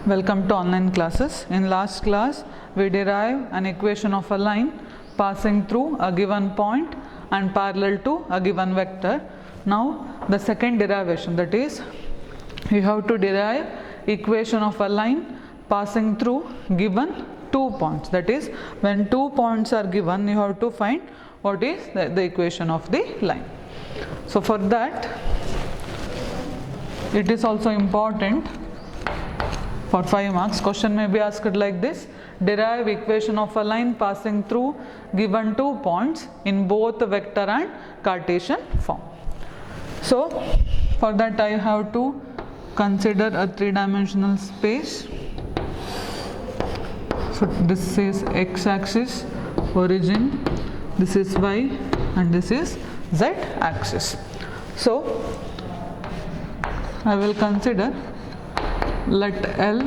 Welcome to online classes. In last class, we derived an equation of a line passing through a given point and parallel to a given vector. Now, the second derivation, that is, you have to derive equation of a line passing through given 2 points. That is, when 2 points are given, you have to find what is the equation of the line. So, for that, it is also important. For 5 marks, question may be asked like this: derive equation of a line passing through given 2 points in both vector and Cartesian form. So, for that I have to consider a 3-dimensional space. So, this is x-axis, origin, this is y, and this is z-axis. So, I will consider, let L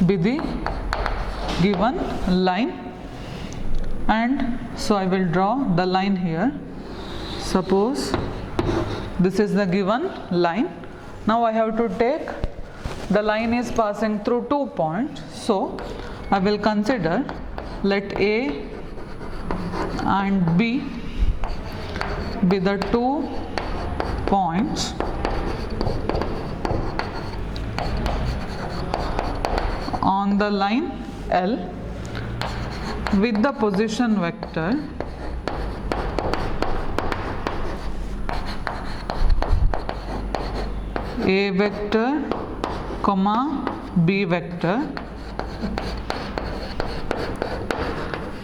be the given line, and so I will draw the line here. Suppose this is the given line. Now I have to take, the line is passing through 2 points, so I will consider, let A and B be the 2 points on the line L with the position vector A vector comma B vector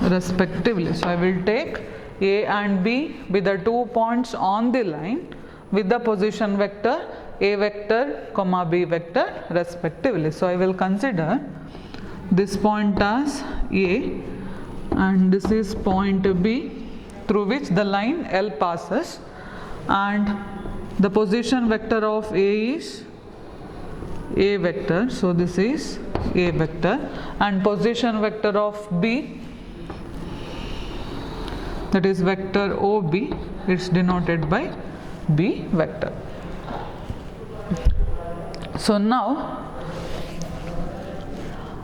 respectively. So I will take A and B with the 2 points on the line with the position vector A vector comma B vector respectively. So I will consider this point as A and this is point B through which the line L passes, and the position vector of A is A vector, so this is A vector, and position vector of B, that is vector OB, it's denoted by B vector. So now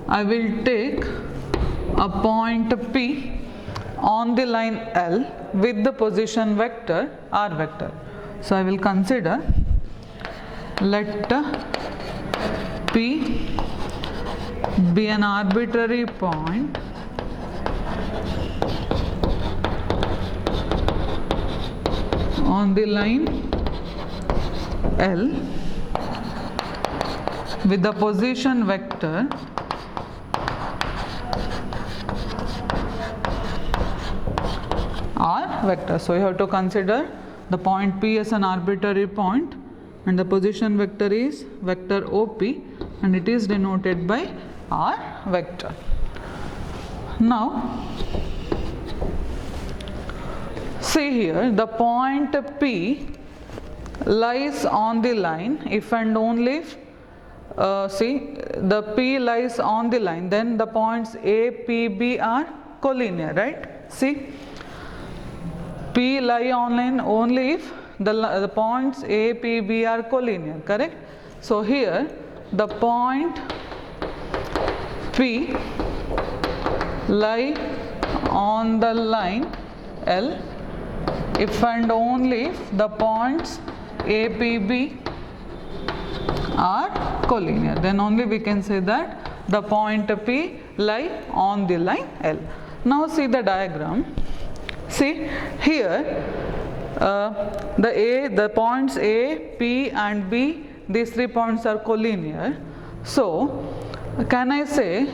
I will take a point P on the line L with the position vector R vector. So I will consider, let P be an arbitrary point on the line L with the position vector R vector. So you have to consider the point P as an arbitrary point and the position vector is vector OP and it is denoted by R vector. Now see here, the point P lies on the line if and only if see, the P lies on the line, then the points A, P, B are collinear, right? See, P lie on line only if the points A, P, B are collinear, correct? So here the point P lie on the line L if and only if the points A, P, B are collinear, then only we can say that the point P lie on the line L. Now see the diagram. See here the points A, P and B, these 3 points are collinear. So can I say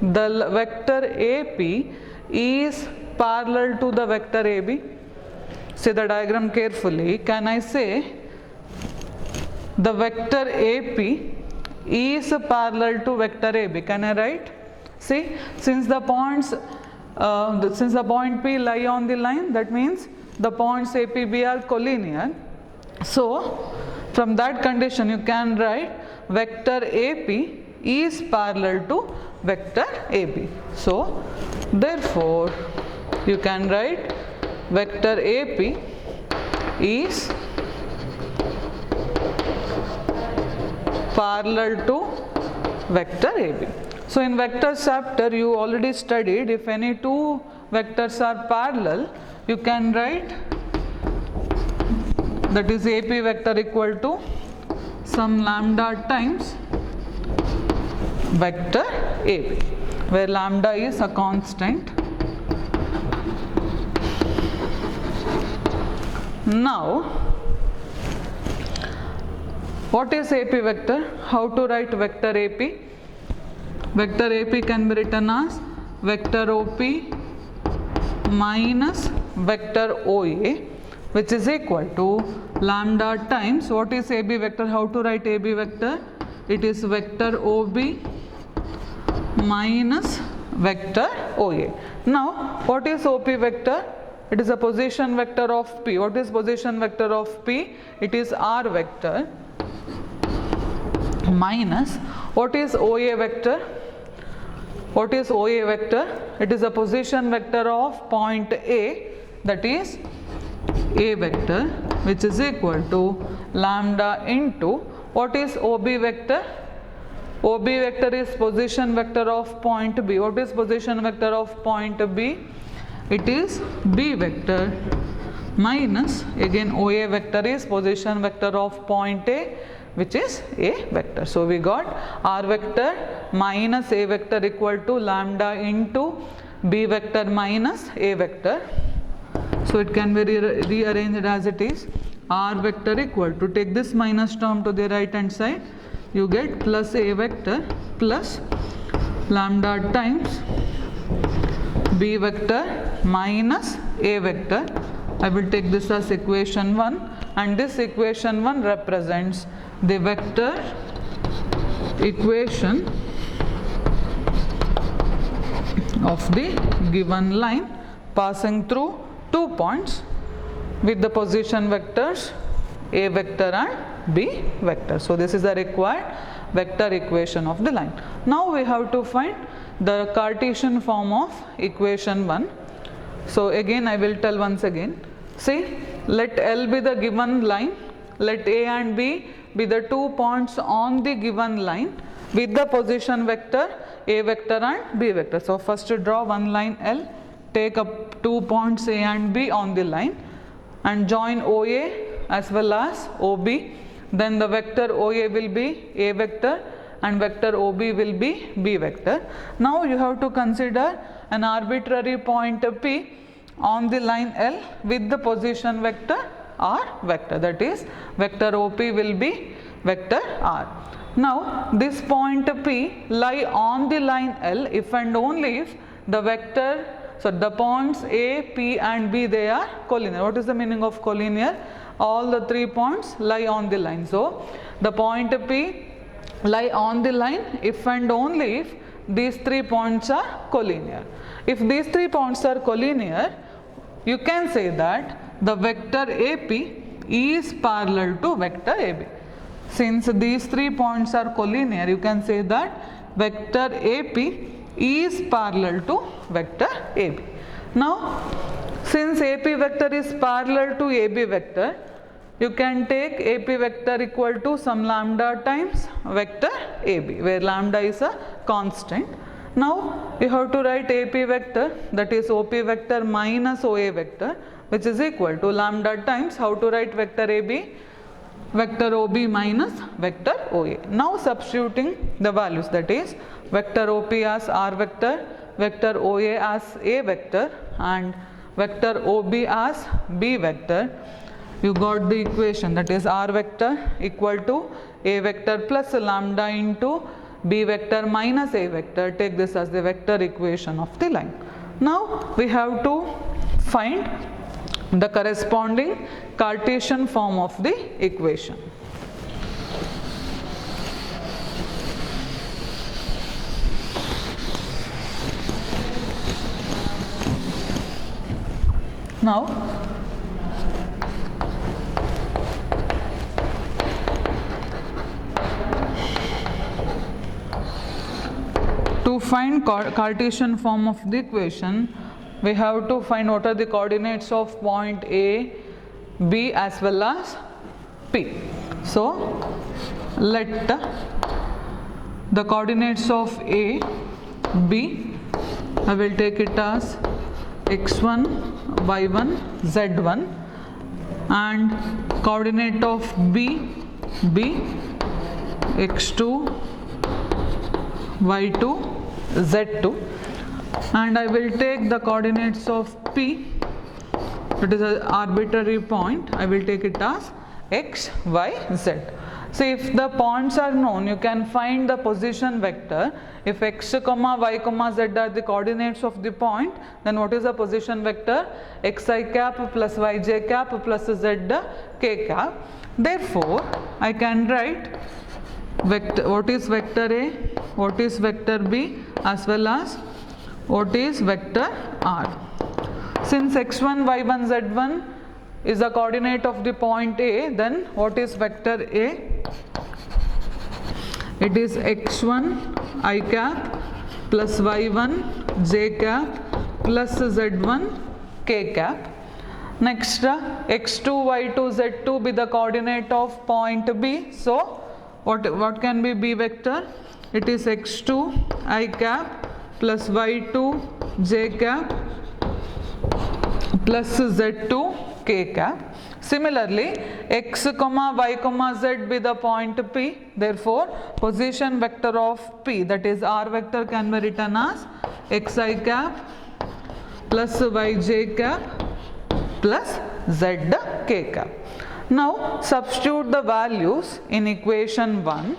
the vector AP is parallel to the vector AB? See the diagram carefully. Can I say the vector AP is parallel to vector AB? Can I write? See, since the point P lie on the line, that means the points A, P, B are collinear. So from that condition you can write vector AP is parallel to vector AB. So therefore you can write vector AP is parallel to vector AB. So in vector chapter you already studied, if any two vectors are parallel, you can write that is AP vector equal to some lambda times vector AB, where lambda is a constant. Now, what is AP vector? How to write vector AP? Vector AP can be written as vector OP minus vector OA, which is equal to lambda times, what is AB vector? How to write AB vector? It is vector OB minus vector OA. Now, what is OP vector? It is a position vector of P. What is position vector of P? It is R vector minus, what is OA vector? What is OA vector? It is a position vector of point A, that is A vector, which is equal to lambda into, what is OB vector? OB vector is position vector of point B. What is position vector of point B? It is B vector minus, again OA vector is position vector of point A, which is A vector. So we got R vector minus A vector equal to lambda into B vector minus A vector. So it can be rearranged as it is. R vector equal to, take this minus term to the right hand side, you get plus A vector plus lambda times B vector minus A vector. I will take this as equation 1, and this equation 1 represents the vector equation of the given line passing through 2 points with the position vectors A vector and B vector. So this is the required vector equation of the line. Now we have to find the Cartesian form of equation 1. So again I will tell once again. See, let L be the given line, let A and B be the 2 points on the given line with the position vector A vector and B vector. So first draw one line L, take up 2 points A and B on the line and join OA as well as OB. Then the vector OA will be A vector and vector OB will be B vector. Now you have to consider an arbitrary point P on the line L with the position vector R vector, that is vector OP will be vector R. Now this point P lie on the line L if and only if the vector, so the points A, P and B, they are collinear. What is the meaning of collinear? All the 3 points lie on the line. So the point P lie on the line if and only if these 3 points are collinear. If these 3 points are collinear, you can say that the vector AP is parallel to vector AB. Since these 3 points are collinear, you can say that vector AP is parallel to vector AB. Now, since AP vector is parallel to AB vector, you can take AP vector equal to some lambda times vector AB, where lambda is a constant. Now you have to write AP vector, that is OP vector minus OA vector, which is equal to lambda times, how to write vector AB? Vector OB minus vector OA. Now substituting the values, that is vector OP as R vector, vector OA as A vector and vector OB as B vector, you got the equation, that is R vector equal to A vector plus lambda into B vector minus A vector. Take this as the vector equation of the line. Now we have to find the corresponding Cartesian form of the equation. Now to find Cartesian form of the equation, we have to find what are the coordinates of point A, B as well as P. So let the coordinates of A, B, I will take it as x1, y1, z1, and coordinate of B, x2, y2, z2, and I will take the coordinates of P, it is an arbitrary point, I will take it as x, y, z. So if the points are known, you can find the position vector. If x, y, z are the coordinates of the point, then what is the position vector? xi cap plus yj cap plus z k cap. Therefore, I can write vector, what is vector A, what is vector B, as well as what is vector R. Since x1, y1, z1 is the coordinate of the point A, then what is vector A? It is x1 I cap plus y1 j cap plus z1 k cap. Next, x2, y2, z2 be the coordinate of point B. So, what can be B vector? It is x2 I cap plus y2 j cap plus z2 k cap. Similarly, x, y, z be the point P. Therefore, position vector of P, that is R vector, can be written as xi cap plus yj cap plus z k cap. Now, substitute the values in equation 1.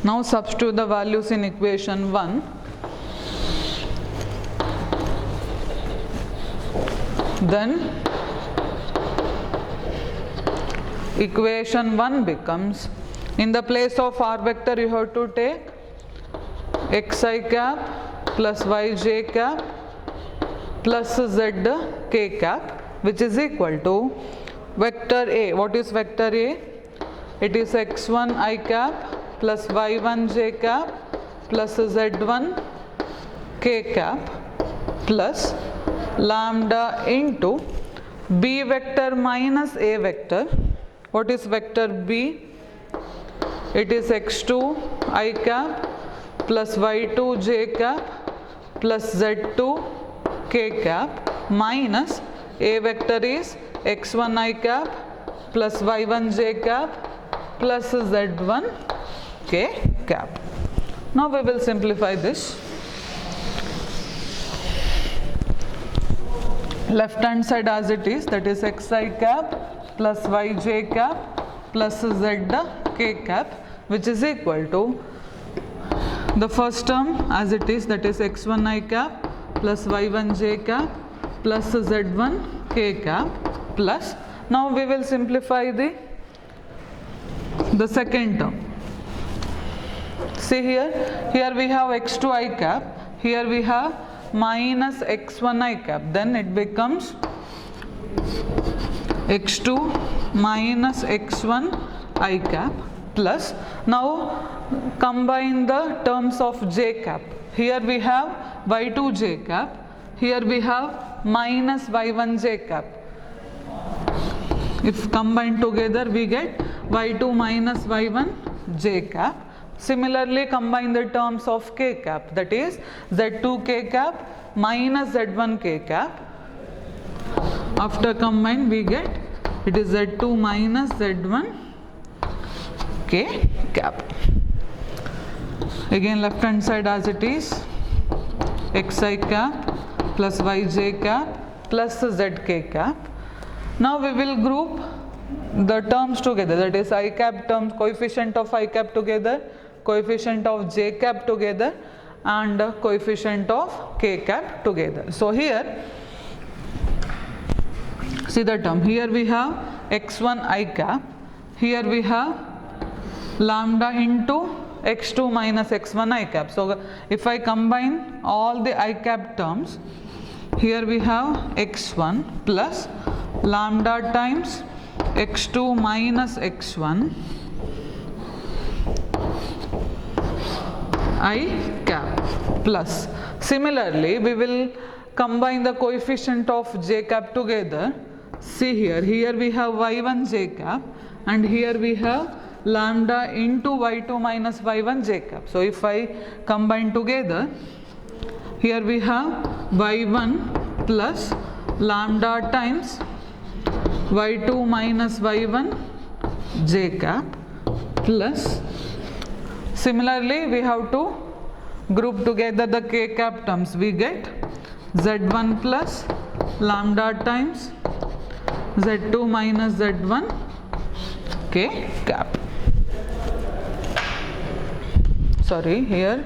Now substitute the values in equation 1. Then equation 1 becomes, in the place of R vector you have to take xi cap plus yj cap plus z k cap, which is equal to vector A. What is vector A? It is x1 I cap plus y1 j cap plus z1 k cap plus lambda into B vector minus A vector. What is vector B? It is x2 I cap plus y2 j cap plus z2 k cap minus A vector is x1 I cap plus y1 j cap plus z1 k cap. Now we will simplify this. Left hand side as it is, that is xi cap plus yj cap plus z k cap, which is equal to the first term as it is, that is x1 I cap plus y1 j cap plus z1 k cap plus, now we will simplify the second term. See here we have x2 I cap, here we have minus x1 I cap, then it becomes x2 minus x1 I cap plus, now combine the terms of j cap. Here we have y2 j cap, here we have minus y1 j cap. If combined together we get y2 minus y1 j cap. Similarly, combine the terms of k cap, that is z2 k cap minus z1 k cap. After combine we get, it is z2 minus z1 k cap. Again left hand side as it is, xi cap plus yj cap plus zk cap. Now we will group the terms together, that is I cap terms, coefficient of I cap together, coefficient of j cap together, and coefficient of k cap together. So here, see the term, here we have x1 I cap, here we have lambda into x2 minus x1 I cap. So if I combine all the I cap terms, here we have x1 plus lambda times x2 minus x1 I cap plus, Similarly, we will combine the coefficient of j cap together. See here we have y1 j cap and here we have lambda into y2 minus y1 j cap. So if I combine together, here we have y1 plus lambda times y2 minus y1 j cap plus, similarly we have to group together the k cap terms. We get z1 plus lambda times z2 minus z1 k cap. Sorry, here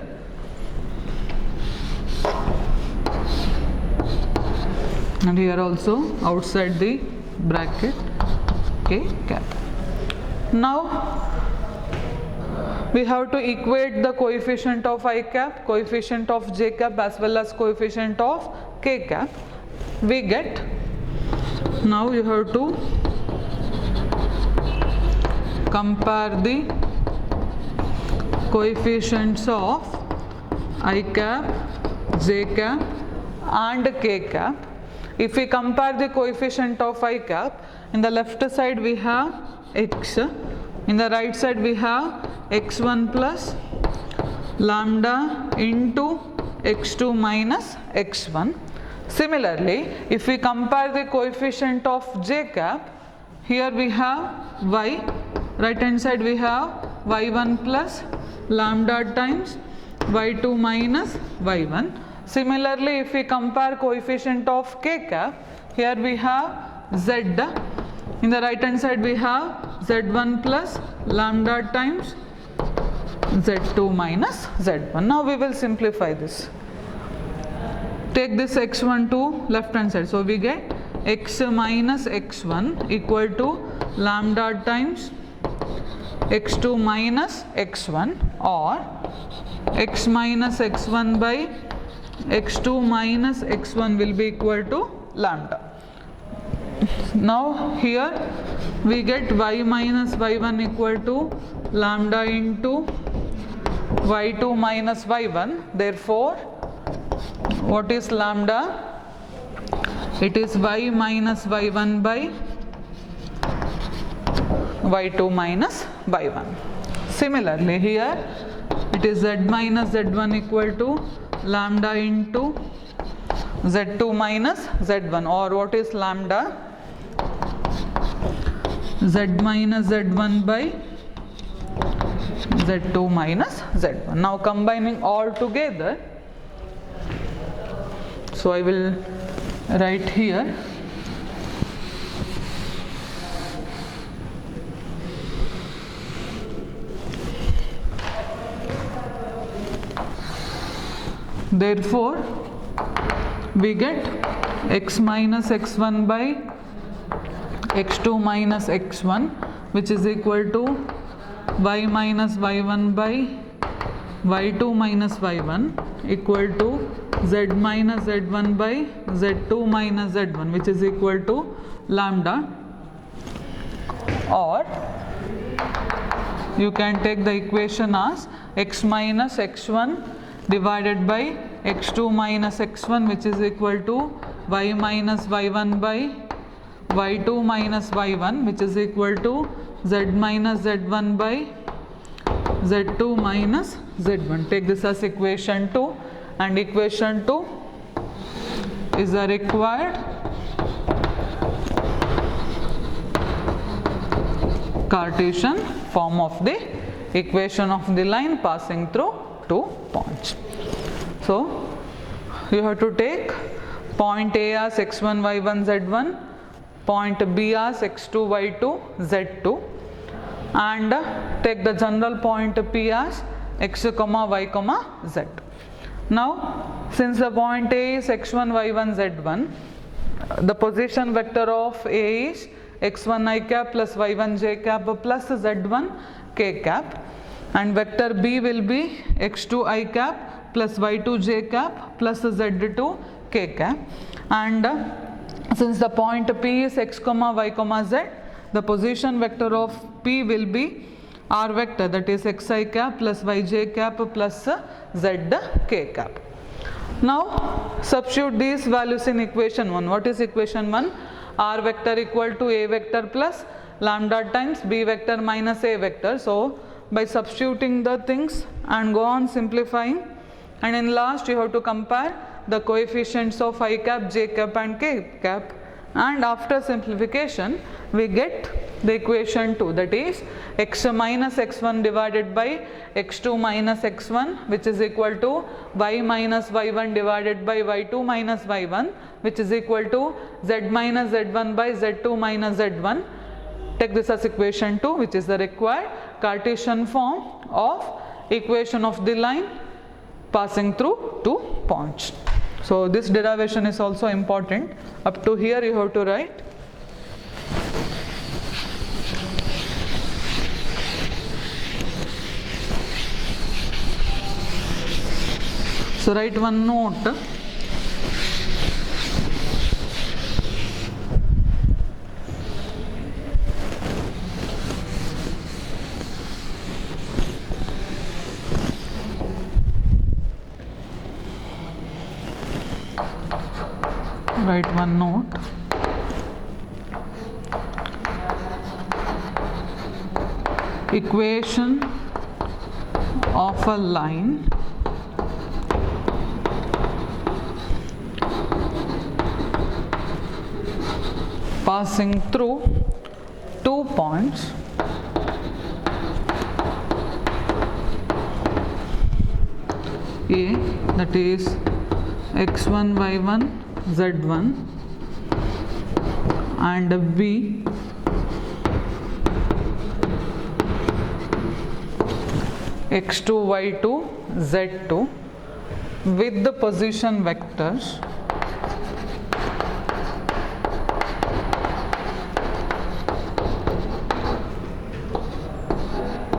and here also outside the bracket k cap. Now we have to equate the coefficient of I cap, coefficient of j cap as well as coefficient of k cap. We get, now you have to compare the coefficients of I cap, j cap and k cap. If we compare the coefficient of I cap, in the left side we have x, in the right side we have x1 plus lambda into x2 minus x1. Similarly, if we compare the coefficient of j cap, here we have y, right hand side we have y1 plus lambda times y2 minus y1. Similarly, if we compare coefficient of k cap, here we have z, in the right hand side we have z1 plus lambda times z2 minus z1. Now we will simplify this. Take this x1 to left hand side. So we get x minus x1 equal to lambda times x2 minus x1, or x minus x1 by x2 minus x1 will be equal to lambda. Now here we get y minus y1 equal to lambda into y2 minus y1. Therefore, what is lambda? It is y minus y1 by y2 minus y1. Similarly, here it is z minus z1 equal to lambda into z2 minus z1, or what is lambda? Z minus z1 by z2 minus z1. Now combining all together, so I will write here therefore we get x minus x1 by x2 minus x1, which is equal to y minus y1 by y2 minus y1 equal to z minus z1 by z2 minus z1, which is equal to lambda, or you can take the equation as x minus x1 divided by x2 minus x1, which is equal to y minus y1 by y2 minus y1, which is equal to z minus z1 by z2 minus z1. Take this as equation 2, and equation 2 is the required Cartesian form of the equation of the line passing through 2 points. So you have to take point A as x1 y1 z1, point B as x2 y2 z2, and take the general point P as x comma y comma z. Now since the point A is x1 y1 z1, the position vector of A is x1 i cap plus y1 j cap plus z1 k cap, and vector B will be x2 i cap plus y2 j cap plus z2 k cap, and since the point P is x comma y comma z, the position vector of P will be r vector, that is x I cap plus y j cap plus z k cap. Now substitute these values in equation 1. What is equation 1? R vector equal to A vector plus lambda times B vector minus A vector. So by substituting the things and go on simplifying, and in last you have to compare the coefficients of I cap, j cap and k cap, and after simplification we get the equation 2, that is x minus x1 divided by x2 minus x1, which is equal to y minus y1 divided by y2 minus y1, which is equal to z minus z1 by z2 minus z1. Take this as equation 2, which is the required Cartesian form of equation of the line passing through 2 points. So this derivation is also important. Up to here you have to write. So write one note. Write one note. Equation of a line passing through 2 points A, that is x1 y1 z1, and B, x2 y2 z2 with the position vectors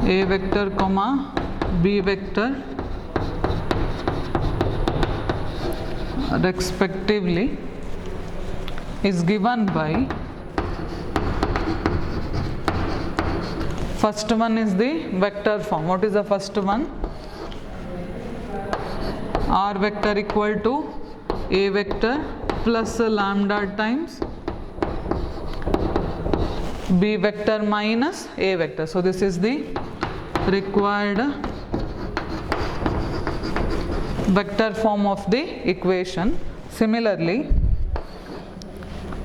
A vector comma B vector respectively is given by, first one is the vector form. What is the first one? R vector equal to A vector plus lambda times B vector minus A vector. So this is the required vector form of the equation. Similarly,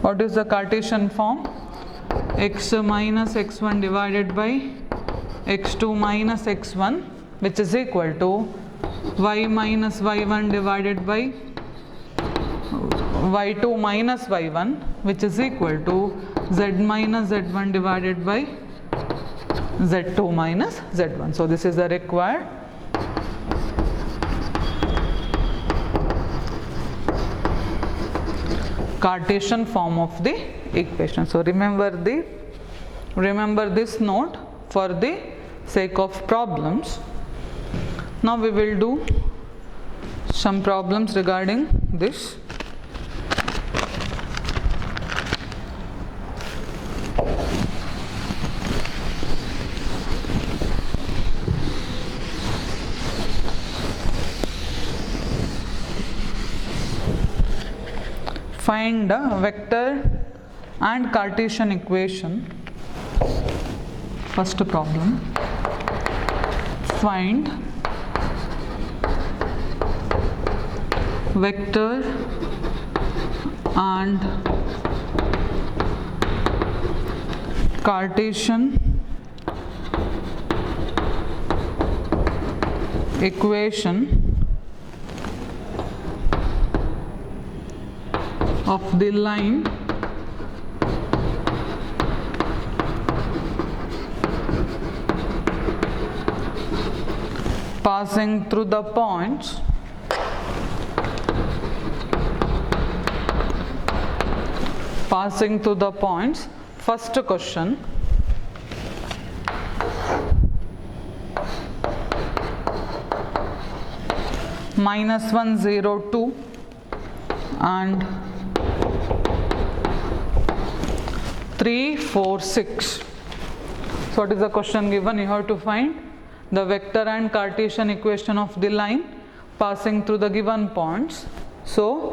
what is the Cartesian form? X minus x1 divided by x2 minus x1, which is equal to y minus y1 divided by y2 minus y1, which is equal to z minus z1 divided by z2 minus z1. So this is the required Cartesian form of the equation. So remember this note for the sake of problems. Now we will do some problems regarding this. Find the vector and Cartesian equation. First problem. Find vector and Cartesian equation of the line passing through the points First question. -1 0 2 and 3 4 6. So what is the question given? You have to find the vector and Cartesian equation of the line passing through the given points. So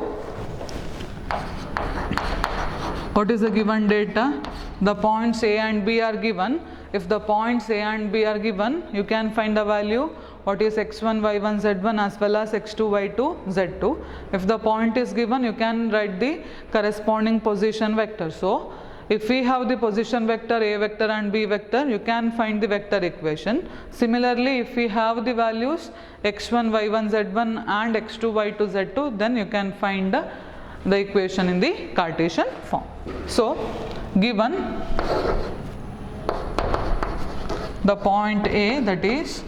what is the given data? The points A and B are given. If the points A and B are given, you can find the value what is x1, y1, z1 as well as x2, y2, z2. If the point is given, you can write the corresponding position vector. So if we have the position vector A vector and B vector, you can find the vector equation. Similarly, if we have the values x1, y1, z1 and x2, y2, z2, then you can find the equation in the Cartesian form. So given the point A, that is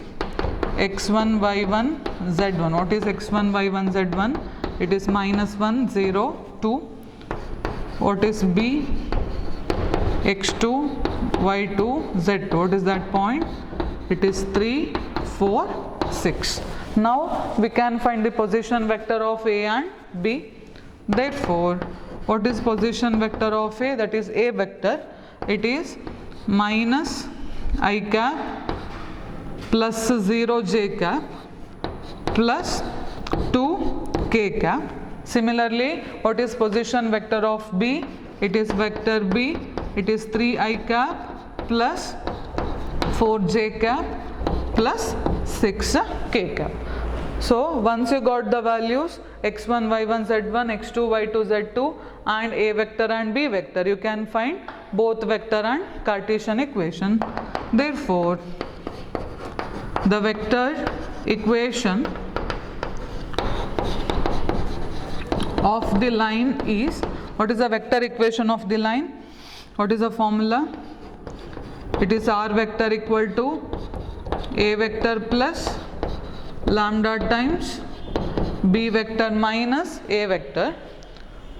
x1, y1, z1. What is x1, y1, z1? It is -1, 0, 2. What is B? x2, y2, z2. What is that point? It is 3, 4, 6. Now we can find the position vector of A and B. Therefore, what is position vector of A? That is A vector. It is minus I cap plus 0 j cap plus 2 k cap. Similarly, what is position vector of B? It is vector B. It is 3 I cap plus 4 j cap plus 6 k cap. So once you got the values x1, y1, z1, x2, y2, z2 and A vector and B vector, you can find both vector and Cartesian equation. Therefore, the vector equation of the line is, what is the vector equation of the line? What is the formula? It is r vector equal to A vector plus lambda times B vector minus A vector.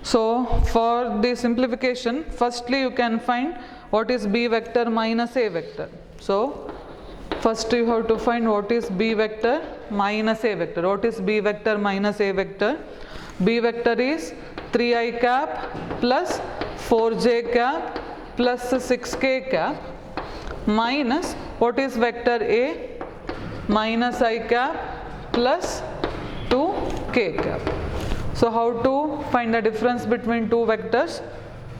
So for the simplification, firstly you can find what is B vector minus A vector. So first you have to find what is B vector minus A vector. What is B vector minus A vector? B vector is 3i cap plus 4j cap plus 6k cap minus what is vector A? Minus I cap plus 2k cap. So how to find the difference between two vectors?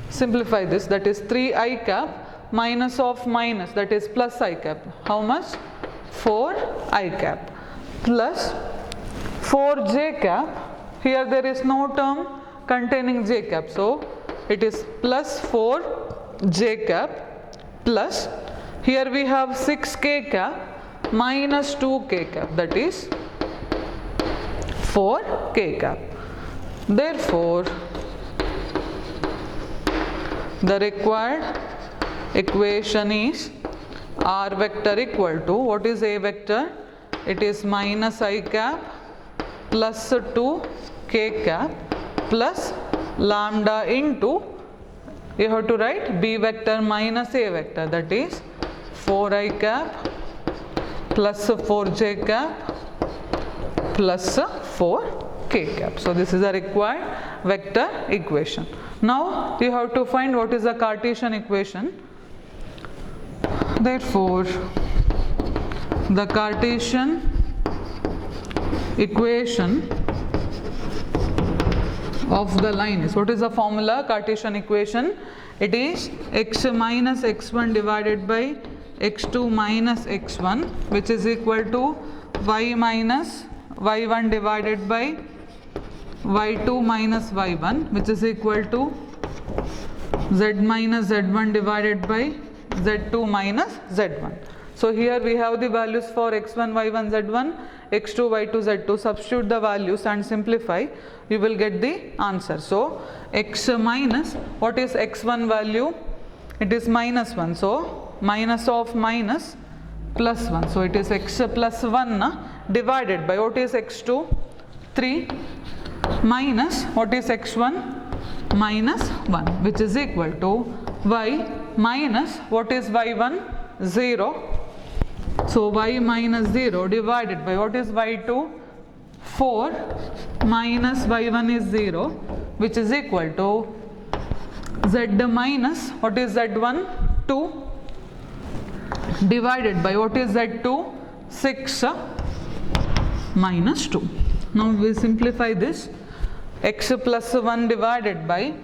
Simplify this, that is 3i cap minus of minus, that is plus I cap. How much? 4i cap plus 4j cap. Here there is no term containing j cap, so it is plus 4j cap plus, here we have 6k cap minus 2k cap, that is 4k cap. Therefore, the required equation is r vector equal to, what is A vector? It is minus I cap plus 2k cap plus lambda into, you have to write B vector minus A vector, that is 4i cap plus 4j cap plus 4k cap. So this is the required vector equation. Now you have to find what is the Cartesian equation. Therefore, the Cartesian equation of the line is, what is the formula? Cartesian equation, it is x minus x1 divided by x2 minus x1, which is equal to y minus y1 divided by y2 minus y1, which is equal to z minus z1 divided by z2 minus z1. So here we have the values for x1, y1, z1, x2, y2, z2. Substitute the values and simplify, you will get the answer. So x minus, what is x1 value? It is minus 1. So minus of minus plus 1. So it is x plus 1 divided by, what is x2? 3 minus, what is x1? Minus 1, which is equal to y minus, what is y1? 0. So y minus 0 divided by, what is y2? 4 minus y1 is 0, which is equal to z minus, what is z1? 2 divided by, what is z2? 6 minus 2. Now we simplify this. X plus 1 divided by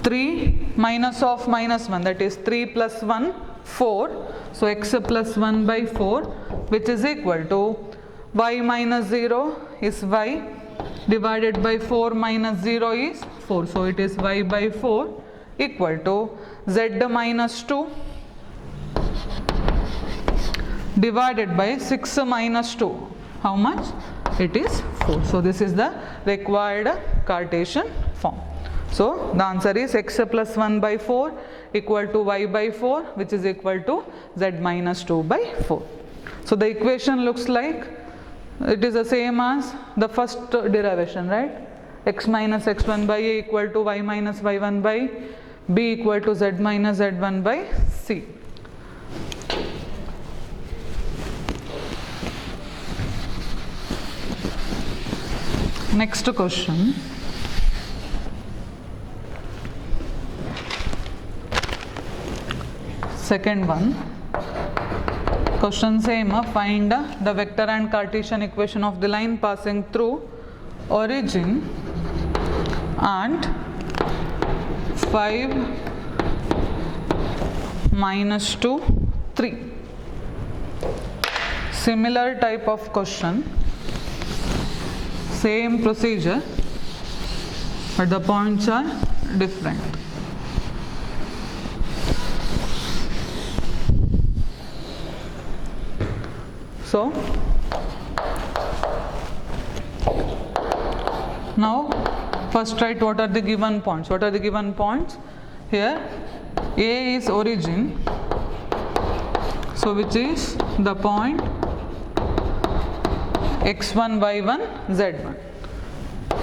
3 minus of minus 1, that is 3 plus 1, 4. So x plus 1 by 4, which is equal to y minus 0 is y divided by 4 minus 0 is 4. So it is y by 4 equal to z minus 2 divided by 6 minus 2. How much? It is 4. So this is the required Cartesian form. So the answer is x plus 1 by 4 equal to y by 4, which is equal to z minus 2 by 4. So the equation looks like it is the same as the first derivation, right? X minus x1 by a equal to y minus y1 by b equal to z minus z1 by c. Next question. Second one. Question same, find the vector and Cartesian equation of the line passing through origin and 5 minus 2, 3. Similar type of question, same procedure, but the points are different. So now first write what are the given points. What are the given points? Here A is origin, so which is the point x1, y1, z1.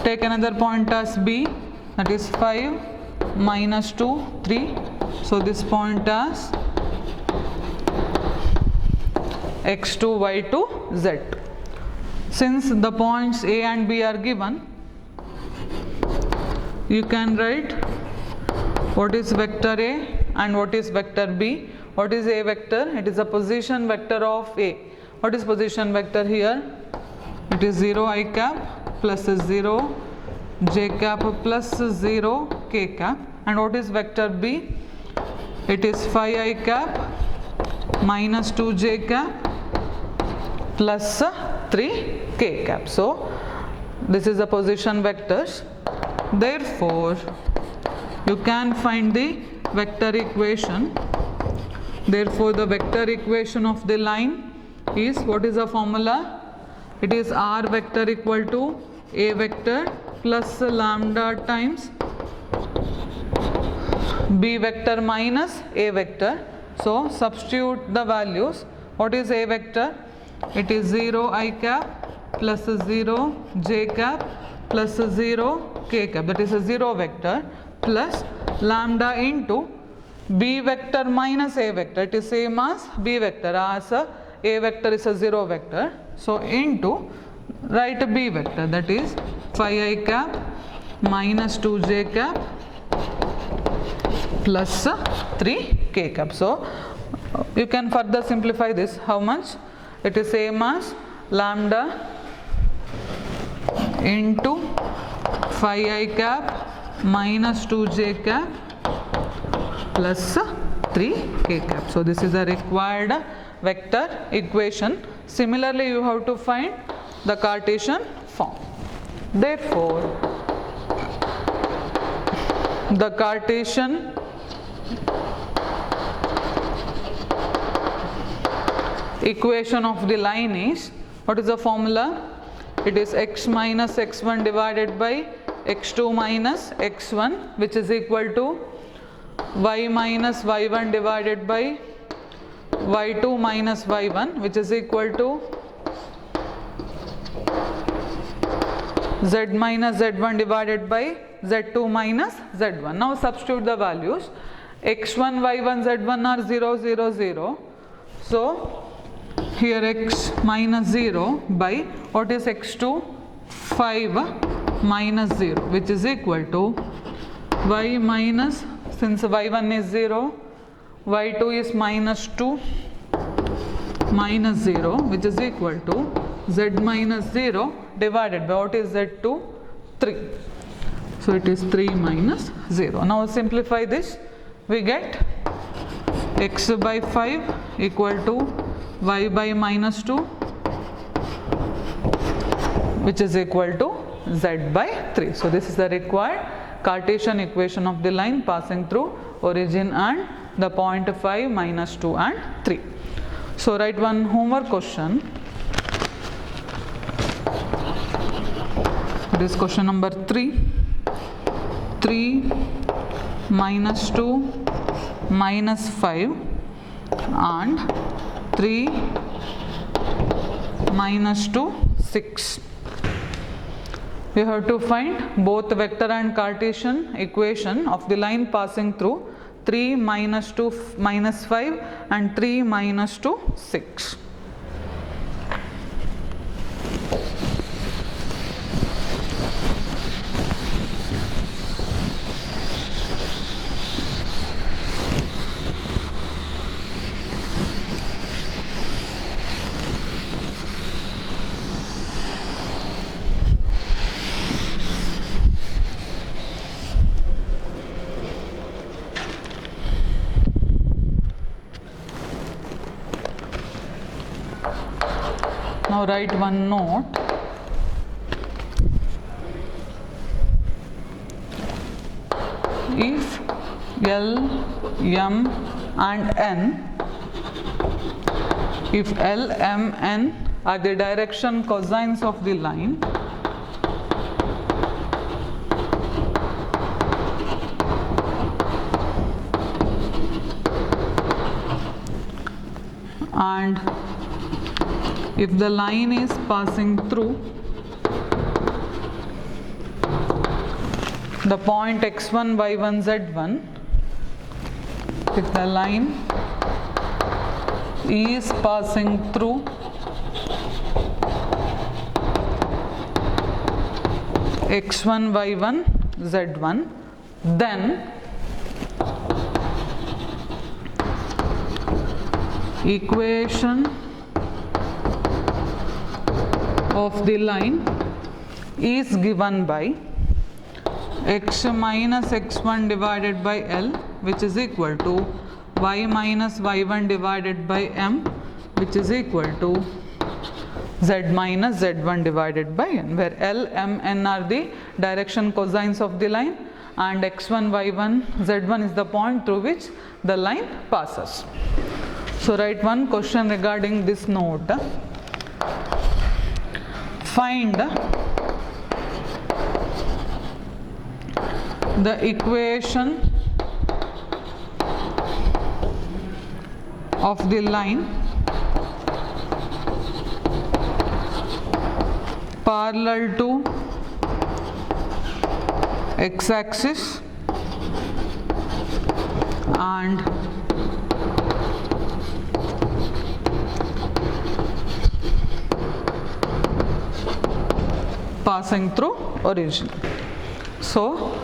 Take another point as B, that is 5 minus 2, 3. So this point as x2, y2, z. Since the points A and B are given, you can write what is vector A and what is vector B. What is A vector? It is a position vector of A. What is position vector here? It is 0 I cap plus 0 j cap plus 0 k cap. And what is vector B? It is 5 I cap minus 2 j cap plus 3 k cap. So this is the position vectors. Therefore you can find the vector equation. Therefore the vector equation of the line is, what is the formula? It is r vector equal to a vector plus lambda times b vector minus a vector. So substitute the values. What is a vector? It is 0 I cap plus 0 j cap plus 0 k cap, that is a 0 vector, plus lambda into b vector minus a vector. It is same as b vector, as a vector is a 0 vector. So into, write b vector, that is 5 I cap minus 2 j cap plus 3 k cap. So you can further simplify this. How much? It is same as lambda into 5 I cap minus 2 j cap plus 3 k cap. So this is a required vector equation. Similarly you have to find the Cartesian form. Therefore the Cartesian equation of the line is, what is the formula? It is x minus x1 divided by x2 minus x1, which is equal to y minus y1 divided by y2 minus y1, which is equal to z minus z1 divided by z2 minus z1. Now substitute the values. x1, y1, z1 are 0, 0, 0. So here x minus 0 by, what is x2? 5 minus 0, which is equal to y minus, since y1 is 0, y2 is minus 2 minus 0, which is equal to z minus 0 divided by what is z2? 3. So it is 3 minus 0. Now simplify this. We get x by 5 equal to y by minus 2, which is equal to z by 3. So this is the required Cartesian equation of the line passing through origin and the point 5, minus 2 and 3. So write one homework question. It is question number 3. 3 minus 2 minus 5 and 3 minus 2 6. We have to find both vector and Cartesian equation of the line passing through 3 minus 2 minus 5 and 3 minus 2 6. Now write one note. If L, M and N, if L, M, N are the direction cosines of the line, and if the line is passing through the point x1, y1, z1, if the line is passing through x1, y1, z1, then equation of the line is given by x minus x1 divided by L, which is equal to y minus y1 divided by M, which is equal to z minus z1 divided by N, where L, M, N are the direction cosines of the line and x1, y1, z1 is the point through which the line passes. So write one question regarding this note. Find the equation of the line parallel to x-axis and passing through origin. So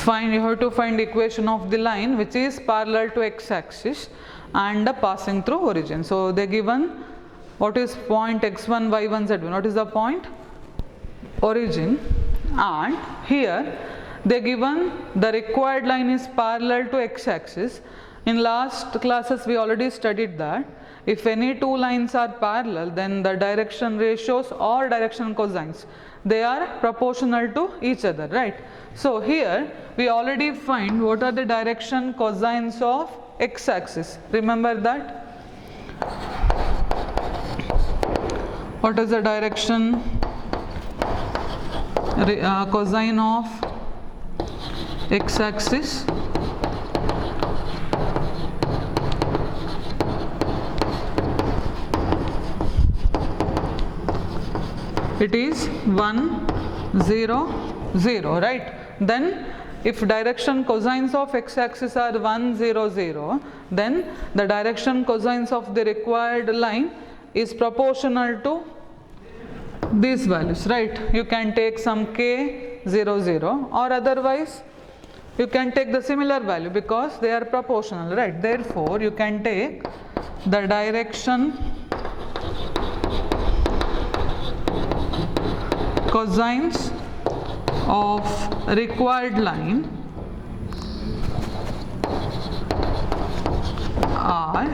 you have to find equation of the line which is parallel to x-axis and passing through origin. So they given what is point x1, y1, z1, what is the point? Origin, and here they given the required line is parallel to x-axis. In last classes we already studied that if any two lines are parallel, then the direction ratios or direction cosines, they are proportional to each other, right? So here we already find what are the direction cosines of x-axis. Remember that? What is the direction cosine of x-axis? It is 1, 0, 0, right? Then if direction cosines of x-axis are 1, 0, 0, then the direction cosines of the required line is proportional to these values, right? You can take some k 0, 0, or otherwise you can take the similar value because they are proportional, right? Therefore you can take the direction cosines of required line are,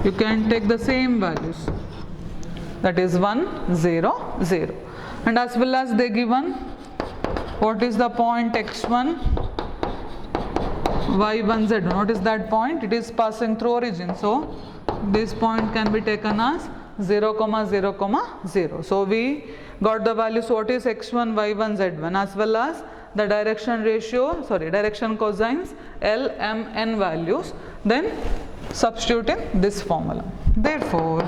you can take the same values, that is 1 0 0, and as well as they given what is the point x1 y1 z1. What is that point? It is passing through origin, so this point can be taken as 0 0 0. So we got the values what is x1 y1 z1 as well as the direction cosines L, M, N values, then substitute in this formula. Therefore,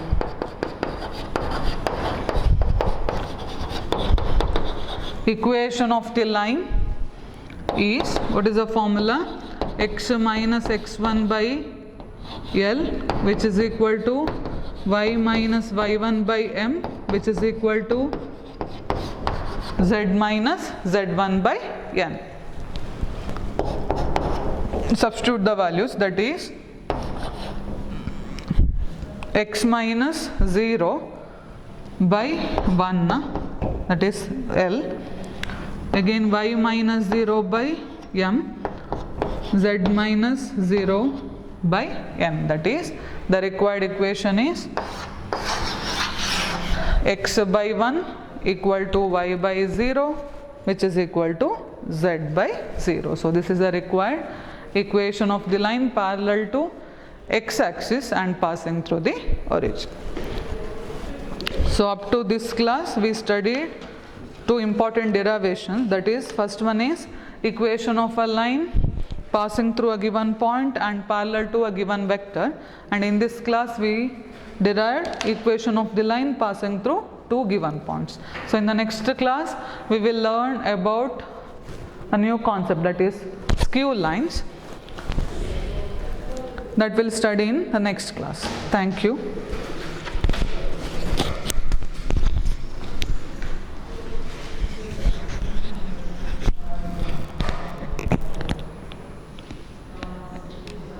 equation of the line is, what is the formula? X minus x1 by L, which is equal to y minus y1 by M, which is equal to z minus z1 by N. Substitute the values, that is x minus 0 by 1, that is L, again y minus 0 by M, z minus 0 by M, that is the required equation is x by 1 equal to y by 0, which is equal to z by 0. So this is the required equation of the line parallel to x-axis and passing through the origin. So up to this class we studied two important derivations, that is first one is equation of a line passing through a given point and parallel to a given vector, and in this class we derived equation of the line passing through two given points. So in the next class we will learn about a new concept, that is skew lines, that we'll study in the next class. Thank you.